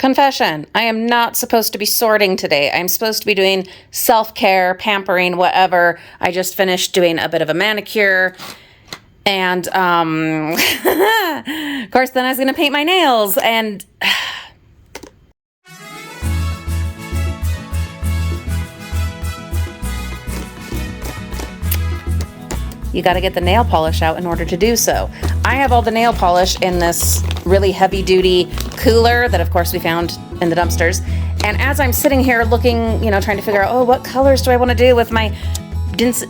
Confession, I am not supposed to be sorting today. I'm supposed to be doing self-care, pampering, whatever. I just finished doing a bit of a manicure. And, of course, then I was going to paint my nails. And you got to get the nail polish out in order to do so. I have all the nail polish in this really heavy duty cooler that of course we found in the dumpsters. And as I'm sitting here looking, trying to figure out, what colors do I want to do with my Disney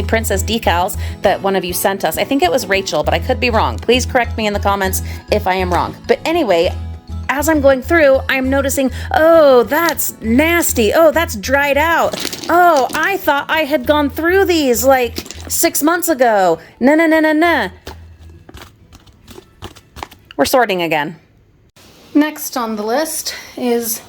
princess decals that one of you sent us? I think it was Rachel, but I could be wrong. Please correct me in the comments if I am wrong. But anyway, as I'm going through, I'm noticing, that's nasty. That's dried out. I thought I had gone through these like 6 months ago. No. We're sorting again. Next on the list is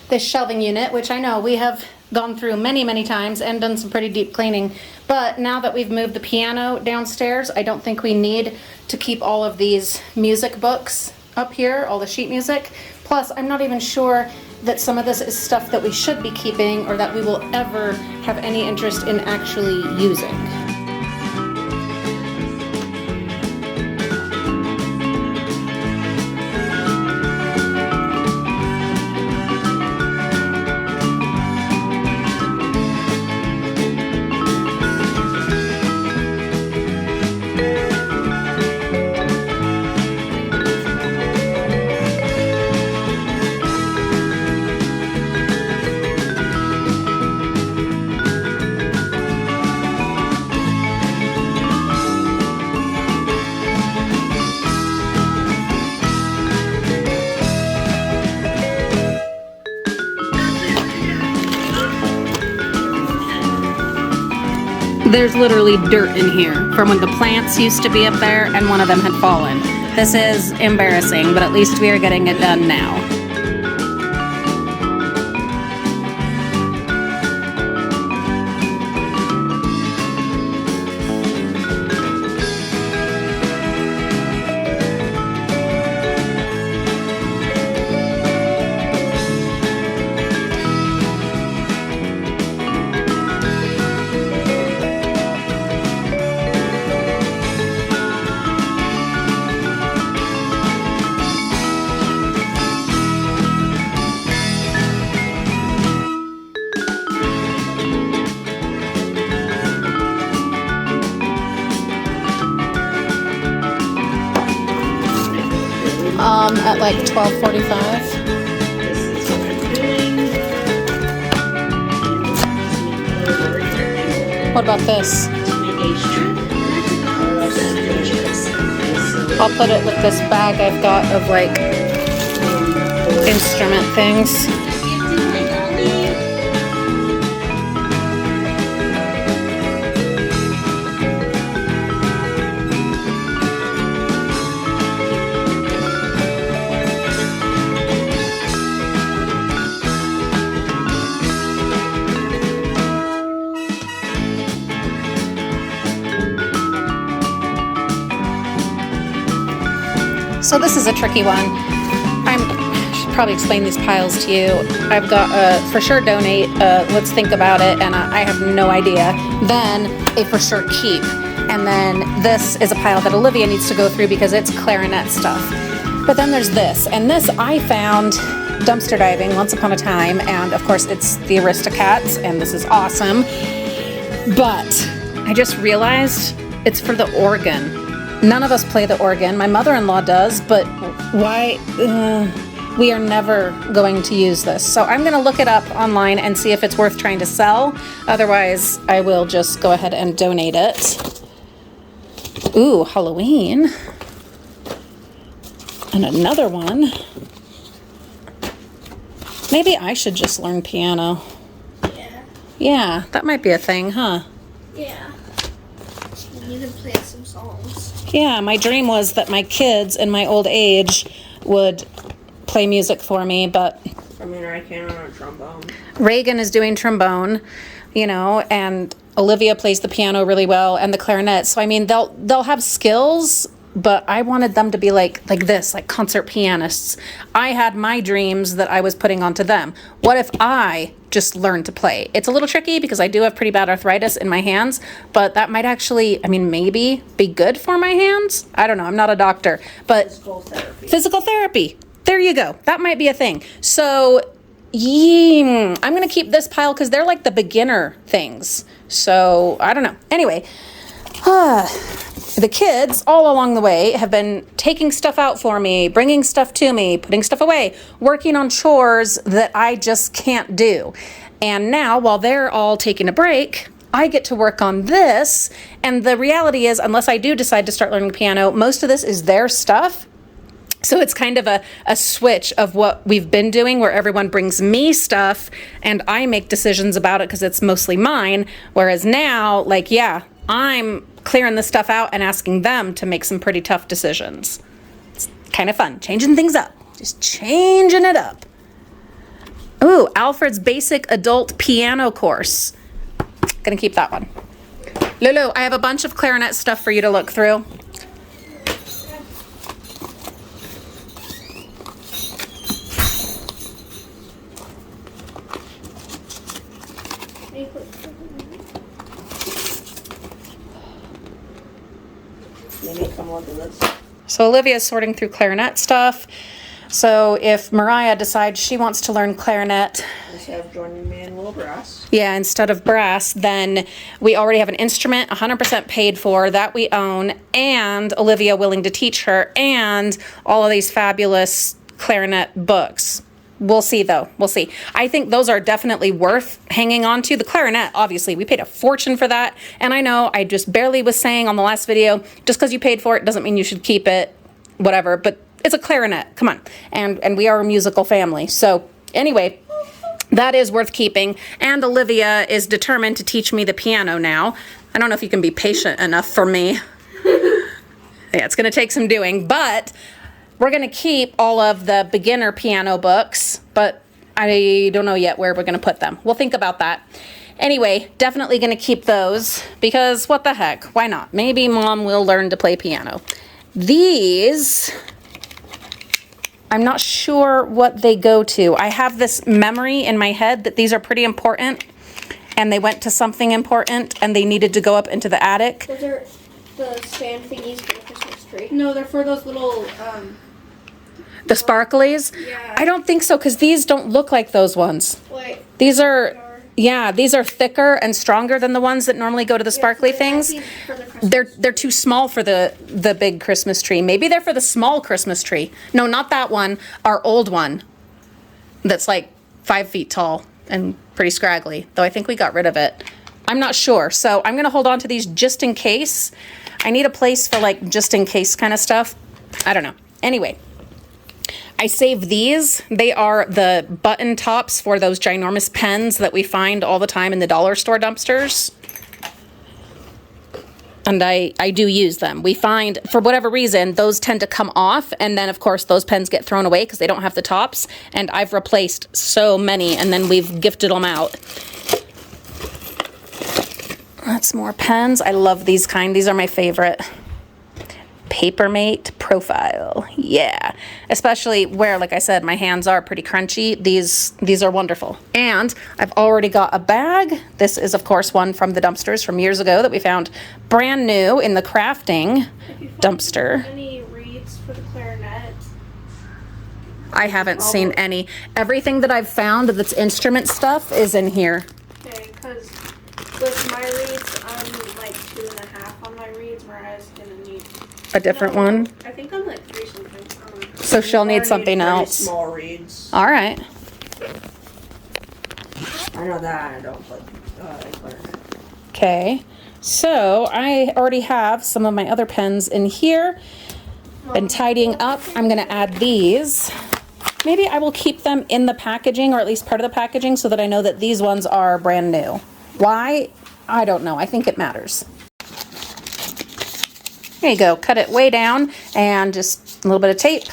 this shelving unit, which I know we have gone through many, many times and done some pretty deep cleaning. But now that we've moved the piano downstairs, I don't think we need to keep all of these music books up here, all the sheet music. Plus, I'm not even sure that some of this is stuff that we should be keeping or that we will ever have any interest in actually using. There's literally dirt in here from when the plants used to be up there and one of them had fallen. This is embarrassing, but at least we are getting it done now. At like 12:45. What about this? I'll put it with this bag I've got of like instrument things. So this is a tricky one. I should probably explain these piles to you. I've got for sure donate, let's think about it, and I have no idea. Then a for sure keep. And then this is a pile that Olivia needs to go through because it's clarinet stuff. But then there's this, and this I found dumpster diving once upon a time, and of course it's the Aristocats, and this is awesome. But I just realized it's for the organ. None of us play the organ. My mother-in-law does, but why? We are never going to use this. So I'm going to look it up online and see if it's worth trying to sell. Otherwise, I will just go ahead and donate it. Ooh, Halloween. And another one. Maybe I should just learn piano. Yeah. Yeah, that might be a thing, huh? Yeah. You can play some songs. Yeah, my dream was that my kids in my old age would play music for me, but I mean, I can on a trombone. Reagan is doing trombone, and Olivia plays the piano really well and the clarinet. So I mean, they'll have skills, but I wanted them to be like this, like concert pianists. I had my dreams that I was putting onto them. What if I just learned to play? It's a little tricky because I do have pretty bad arthritis in my hands, but that might actually, I mean, maybe be good for my hands. I don't know. I'm not a doctor, but physical therapy. There you go. That might be a thing. So I'm going to keep this pile because they're like the beginner things. So I don't know. Anyway, the kids all along the way have been taking stuff out for me, bringing stuff to me, putting stuff away, working on chores that I just can't do. And now, while they're all taking a break, I get to work on this. And the reality is, unless I do decide to start learning piano, most of this is their stuff. So it's kind of a switch of what we've been doing, where everyone brings me stuff and I make decisions about it because it's mostly mine. Whereas now, like, yeah, I'm clearing the stuff out and asking them to make some pretty tough decisions. It's kind of fun, changing things up, just changing it up. Ooh, Alfred's Basic Adult Piano Course. Gonna keep that one. Lulu, I have a bunch of clarinet stuff for you to look through. So Olivia's sorting through clarinet stuff. So if Mariah decides she wants to learn clarinet, instead of joining me in little brass. Yeah, instead of brass, then we already have an instrument 100% paid for that we own, and Olivia willing to teach her, and all of these fabulous clarinet books. We'll see, though. We'll see. I think those are definitely worth hanging on to. The clarinet, obviously, we paid a fortune for that. And I know I just barely was saying on the last video, just because you paid for it doesn't mean you should keep it, whatever. But it's a clarinet. Come on. And we are a musical family. So anyway, that is worth keeping. And Olivia is determined to teach me the piano now. I don't know if you can be patient enough for me. Yeah, it's going to take some doing, but we're going to keep all of the beginner piano books, but I don't know yet where we're going to put them. We'll think about that. Anyway, definitely going to keep those because what the heck? Why not? Maybe Mom will learn to play piano. These, I'm not sure what they go to. I have this memory in my head that these are pretty important, and they went to something important, and they needed to go up into the attic. Those are the stand thingies for the Christmas tree. No, they're for those little, The sparklies? Yeah. I don't think so, because these don't look like those ones. Wait. These are, yeah, these are thicker and stronger than the ones that normally go to the sparkly things. They're too small for the big Christmas tree. Maybe they're for the small Christmas tree. No, not that one. Our old one. That's like 5 feet tall and pretty scraggly. Though I think we got rid of it. I'm not sure. So I'm gonna hold on to these just in case. I need a place for like just in case kind of stuff. I don't know. Anyway. I save these. They are the button tops for those ginormous pens that we find all the time in the dollar store dumpsters. And I do use them. We find, for whatever reason, those tend to come off. And then, of course, those pens get thrown away because they don't have the tops. And I've replaced so many, and then we've gifted them out. That's more pens. I love these kind. These are my favorite. Papermate Profile. Yeah. Especially where, like I said, my hands are pretty crunchy. These are wonderful. And I've already got a bag. This is, of course, one from the dumpsters from years ago that we found brand new in the crafting dumpster. Any reeds for the clarinet? I haven't seen any. Everything that I've found that's instrument stuff is in here. Okay, because with my reeds, I'm like 2.5 on my reeds, Mariah's gonna need A different one. I think I'm like 3 something. So she'll need something very else. Small reeds. All right. I know that. I don't play clarinet. Okay. So I already have some of my other pens in here. Been tidying up. I'm going to add these. Maybe I will keep them in the packaging, or at least part of the packaging, so that I know that these ones are brand new. Why? I don't know. I think it matters. There you go. Cut it way down and just a little bit of tape.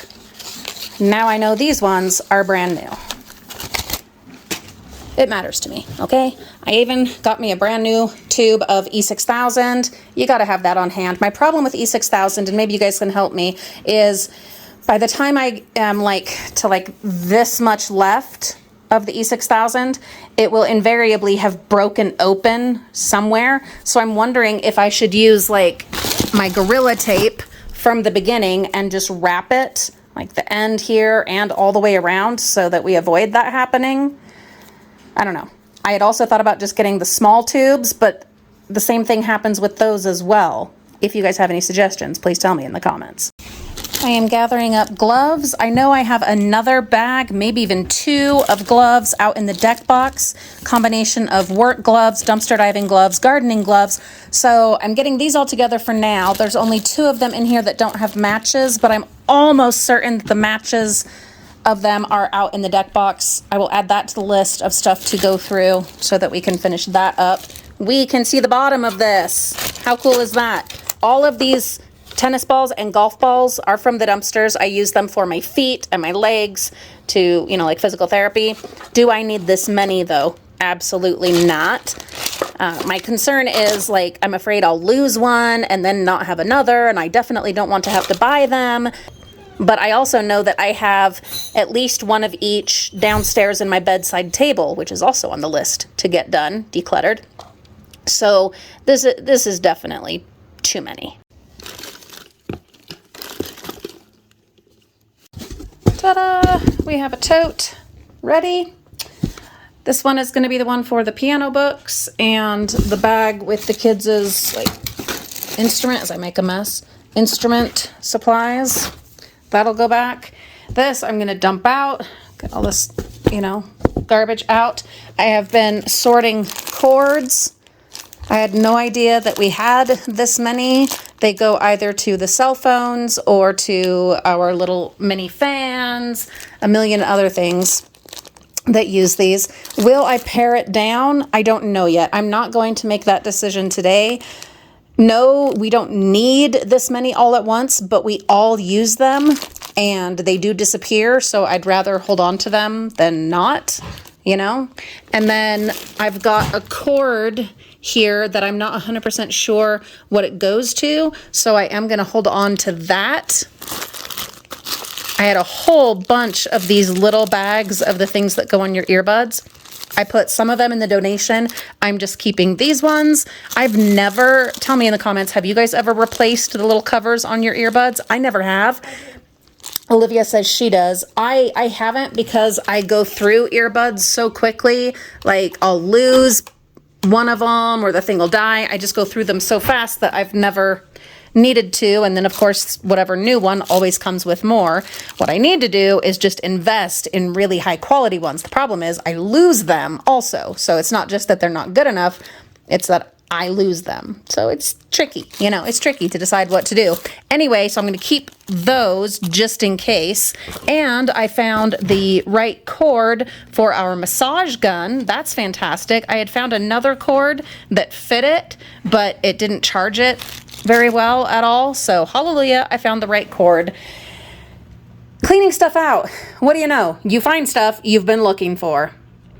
Now I know these ones are brand new. It matters to me, okay? I even got me a brand new tube of E6000. You gotta have that on hand. My problem with E6000, and maybe you guys can help me, is by the time I am to this much left of the E6000, it will invariably have broken open somewhere. So I'm wondering if I should use like my Gorilla Tape from the beginning and just wrap it like the end here and all the way around so that we avoid that happening. I don't know. I had also thought about just getting the small tubes, but the same thing happens with those as well. If you guys have any suggestions, please tell me in the comments. I am gathering up gloves. I know I have another bag, maybe even 2 of gloves out in the deck box. Combination of work gloves, dumpster diving gloves, gardening gloves. So I'm getting these all together for now. There's only 2 of them in here that don't have matches, but I'm almost certain that the matches of them are out in the deck box. I will add that to the list of stuff to go through so that we can finish that up. We can see the bottom of this. How cool is that? All of these tennis balls and golf balls are from the dumpsters. I use them for my feet and my legs to, like physical therapy. Do I need this many though? Absolutely not. My concern is I'm afraid I'll lose one and then not have another, and I definitely don't want to have to buy them. But I also know that I have at least one of each downstairs in my bedside table, which is also on the list to get done, decluttered. So this is definitely too many. Ta-da! We have a tote ready. This one is going to be the one for the piano books, and the bag with the kids' instrument, as I make a mess, instrument supplies. That'll go back. This I'm going to dump out. Get all this, garbage out. I have been sorting cords. I had no idea that we had this many. They go either to the cell phones or to our little mini fans, a million other things that use these. Will I pare it down? I don't know yet. I'm not going to make that decision today. No, we don't need this many all at once, but we all use them and they do disappear. So I'd rather hold on to them than not, And then I've got a cord here that I'm not 100% sure what it goes to. So I am going to hold on to that. I had a whole bunch of these little bags of the things that go on your earbuds. I put some of them in the donation. I'm just keeping these ones. I've never, tell me in the comments, have you guys ever replaced the little covers on your earbuds? I never have. Olivia says she does. I haven't because I go through earbuds so quickly. I'll lose one of them or the thing will die. I just go through them so fast that I've never needed to. And then of course, whatever new one always comes with more. What I need to do is just invest in really high quality ones. The problem is I lose them also. So it's not just that they're not good enough. It's that I lose them. So it's tricky, it's tricky to decide what to do. Anyway, so I'm going to keep those just in case. And I found the right cord for our massage gun. That's fantastic. I had found another cord that fit it, but it didn't charge it very well at all. So hallelujah, I found the right cord. Cleaning stuff out. What do you know? You find stuff you've been looking for.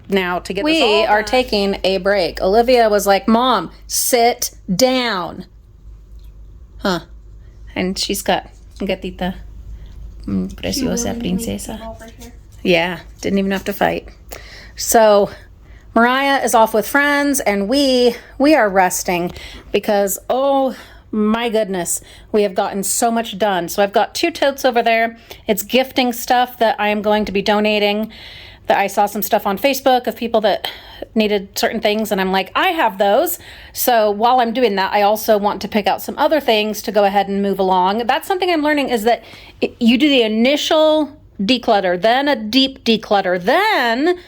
Now to get this all done, we are taking a break. Olivia was like, Mom, sit down. Huh. And she's got gatita. Preciosa princesa. Yeah, didn't even have to fight. So Mariah is off with friends and we are resting because, oh my goodness, we have gotten so much done. So I've got 2 totes over there. It's gifting stuff that I am going to be donating. That I saw some stuff on Facebook of people that needed certain things and I'm like, I have those. So while I'm doing that, I also want to pick out some other things to go ahead and move along. That's something I'm learning is that you do the initial declutter, then a deep declutter, then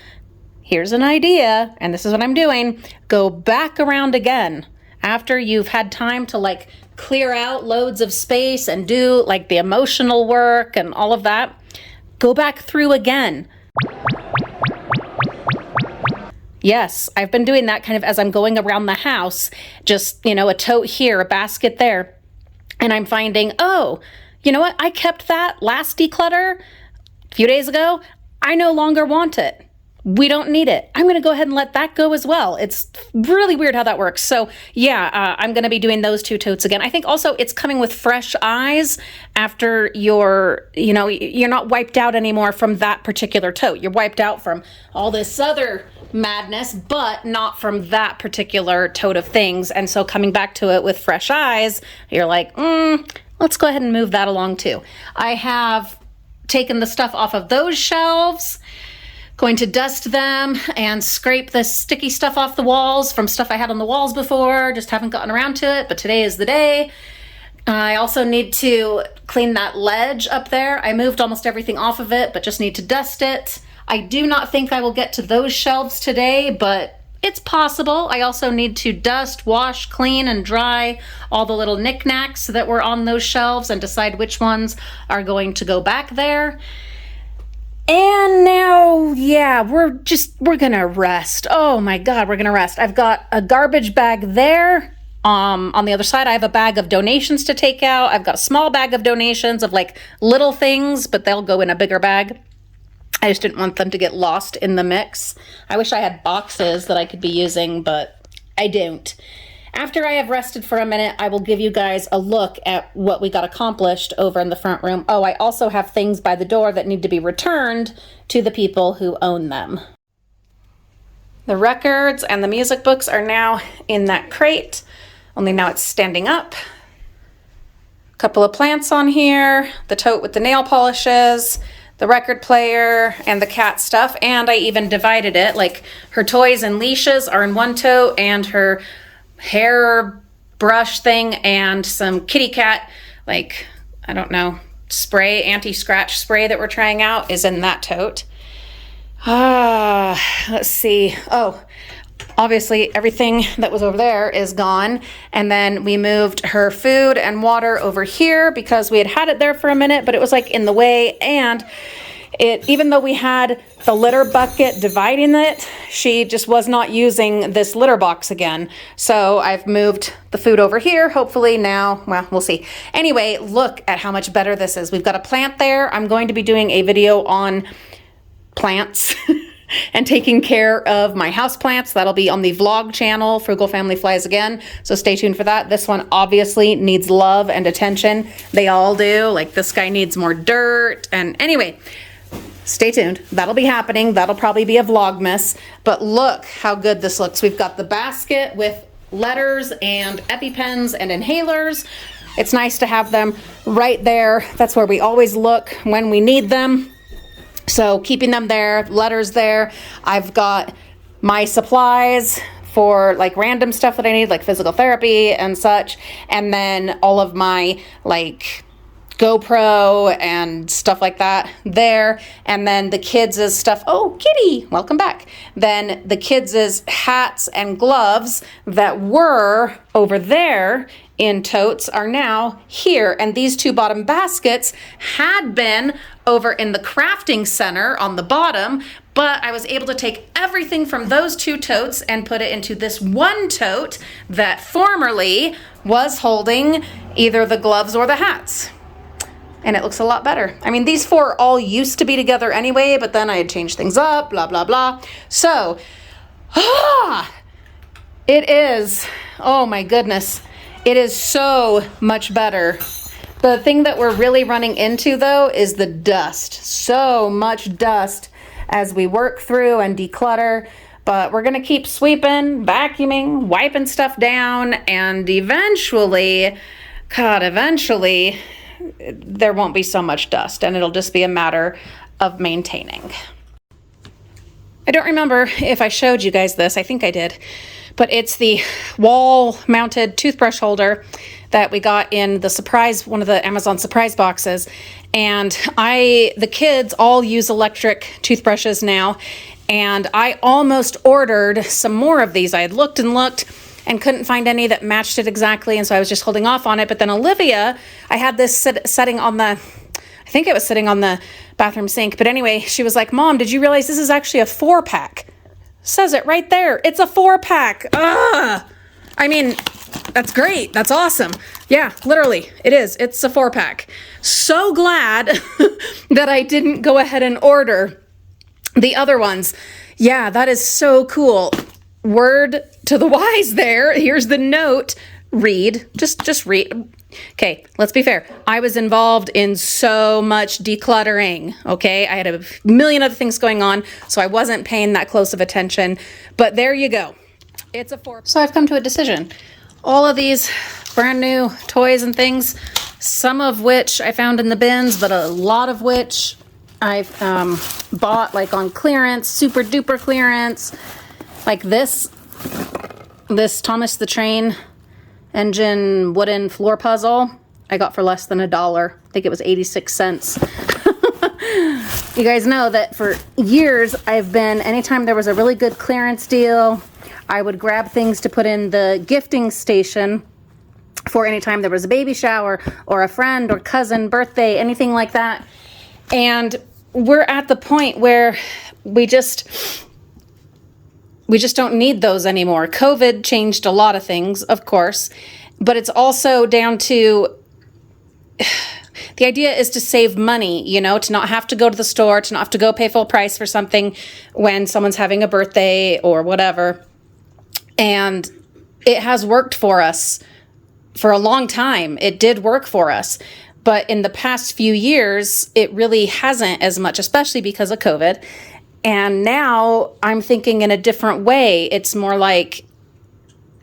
here's an idea, and this is what I'm doing, go back around again after you've had time to clear out loads of space and do the emotional work and all of that. Go back through again. Yes, I've been doing that kind of as I'm going around the house, just, a tote here, a basket there. And I'm finding, oh, you know what? I kept that last declutter a few days ago. I no longer want it. we don't need it. I'm going to go ahead and let that go as well. It's really weird how that works. So yeah, I'm going to be doing those 2 totes again. I think also it's coming with fresh eyes after you're not wiped out anymore from that particular tote. You're wiped out from all this other madness, but not from that particular tote of things. And so coming back to it with fresh eyes, you're like, let's go ahead and move that along too. I have taken the stuff off of those shelves, going to dust them and scrape the sticky stuff off the walls from stuff I had on the walls before, just haven't gotten around to it, but today is the day. I also need to clean that ledge up there. I moved almost everything off of it, but just need to dust it. I do not think I will get to those shelves today, but it's possible. I also need to dust, wash, clean, and dry all the little knickknacks that were on those shelves and decide which ones are going to go back there. And now, yeah, we're gonna rest. Oh my God, we're gonna rest. I've got a garbage bag there. On the other side, I have a bag of donations to take out. I've got a small bag of donations of like little things, but they'll go in a bigger bag. I just didn't want them to get lost in the mix. I wish I had boxes that I could be using, but I don't. After I have rested for a minute, I will give you guys a look at what we got accomplished over in the front room. Oh, I also have things by the door that need to be returned to the people who own them. The records and the music books are now in that crate, only now it's standing up. A couple of plants on here, the tote with the nail polishes, the record player, and the cat stuff. And I even divided it, like her toys and leashes are in one tote, and her hair brush thing and some kitty cat, like, I don't know, spray, anti-scratch spray that we're trying out is in that tote. Let's see. Oh, obviously everything that was over there is gone. And then we moved her food and water over here because we had it there for a minute, but it was like in the way. And even though we had the litter bucket dividing it, she just was not using this litter box again. So I've moved the food over here. Hopefully now, well, we'll see. Anyway, look at how much better this is. We've got a plant there. I'm going to be doing a video on plants and taking care of my house plants. That'll be on the vlog channel, Frugal Family Flies Again. So stay tuned for that. This one obviously needs love and attention. They all do. Like this guy needs more dirt. And anyway, stay tuned. That'll be happening. That'll probably be a Vlogmas. But look how good this looks. We've got the basket with letters and EpiPens and inhalers. It's nice to have them right there. That's where we always look when we need them. So keeping them there, letters there. I've got my supplies for like random stuff that I need, like physical therapy and such. And then all of my like GoPro and stuff like that there. And then the kids' stuff. Oh, Kitty, welcome back. Then the kids' hats and gloves that were over there in totes are now here. And these two bottom baskets had been over in the crafting center on the bottom, but I was able to take everything from those two totes and put it into this one tote that formerly was holding either the gloves or the hats. And it looks a lot better. I mean, these four all used to be together anyway, but then I had changed things up, blah, blah, blah. So, it is, oh my goodness, it is so much better. The thing that we're really running into though is the dust. So much dust as we work through and declutter, but we're gonna keep sweeping, vacuuming, wiping stuff down, and eventually, there won't be so much dust and it'll just be a matter of maintaining. I don't remember if I showed you guys this. I think I did, but it's the wall mounted toothbrush holder that we got in the surprise, one of the Amazon surprise boxes. And the kids all use electric toothbrushes now. And I almost ordered some more of these. I had looked and looked and couldn't find any that matched it exactly. And so I was just holding off on it. But then Olivia, I had this setting on I think it was sitting on the bathroom sink. But anyway, she was like, Mom, did you realize this is actually a 4-pack? Says it right there. It's a 4-pack. Ugh. I mean, that's great. That's awesome. Yeah, literally, it is. It's a 4-pack. So glad that I didn't go ahead and order The other ones, yeah, that is so cool. Word to the wise there. Here's the note. Read. Just read. Okay, let's be fair. I was involved in so much decluttering, okay? I had a million other things going on, so I wasn't paying that close of attention. But there you go. It's a 4. So I've come to a decision. All of these brand new toys and things, some of which I found in the bins, but a lot of which I've bought like on clearance, super duper clearance. Like this Thomas the Train Engine wooden floor puzzle I got for less than $1. I think it was 86 cents. You guys know that for years I've been, anytime there was a really good clearance deal, I would grab things to put in the gifting station for any time there was a baby shower or a friend or cousin birthday, anything like that. And we're at the point where we just don't need those anymore. COVID changed a lot of things, of course, but it's also down to, the idea is to save money, you know, to not have to go to the store, to not have to go pay full price for something when someone's having a birthday or whatever. And it has worked for us for a long time. It did work for us. But in the past few years, it really hasn't as much, especially because of COVID. And now I'm thinking in a different way. It's more like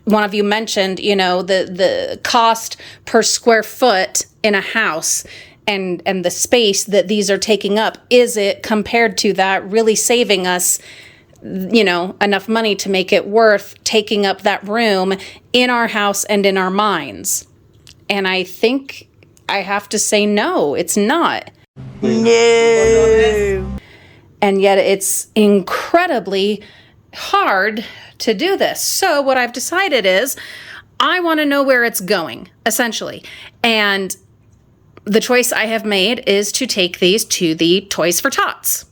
one of you mentioned, you know, the cost per square foot in a house and the space that these are taking up. Is it, compared to that, really saving us, you know, enough money to make it worth taking up that room in our house and in our minds? And I think I have to say no, it's not. No. And yet it's incredibly hard to do this. So what I've decided is I want to know where it's going, essentially. And the choice I have made is to take these to the Toys for Tots.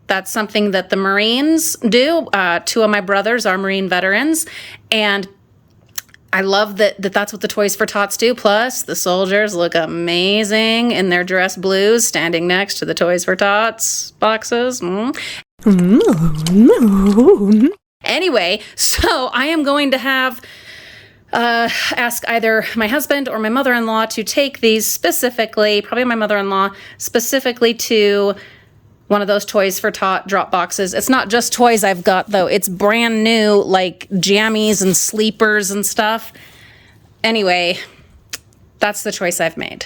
That's something that the Marines do. 2 of my brothers are Marine veterans, and I love that's what the Toys for Tots do. Plus, the soldiers look amazing in their dress blues, standing next to the Toys for Tots boxes. Anyway, so I am going to have ask either my husband or my mother-in-law to take these specifically, probably my mother-in-law, specifically to one of those Toys for Tot drop boxes. It's not just toys I've got, though. It's brand new, like jammies and sleepers and stuff. Anyway, that's the choice I've made.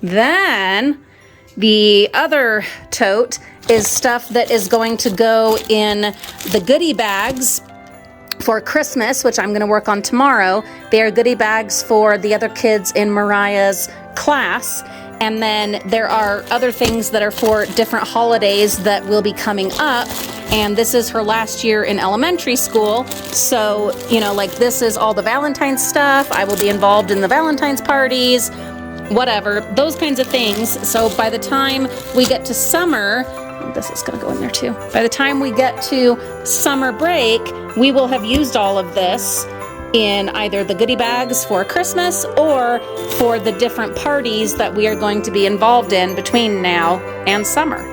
Then the other tote is stuff that is going to go in the goodie bags for Christmas, which I'm going to work on tomorrow. They are goodie bags for the other kids in Mariah's class. And then there are other things that are for different holidays that will be coming up. And this is her last year in elementary school. So, you know, like this is all the Valentine's stuff. I will be involved in the Valentine's parties, whatever, those kinds of things. So by the time we get to summer, this is gonna go in there too. By the time we get to summer break, we will have used all of this in either the goodie bags for Christmas or for the different parties that we are going to be involved in between now and summer.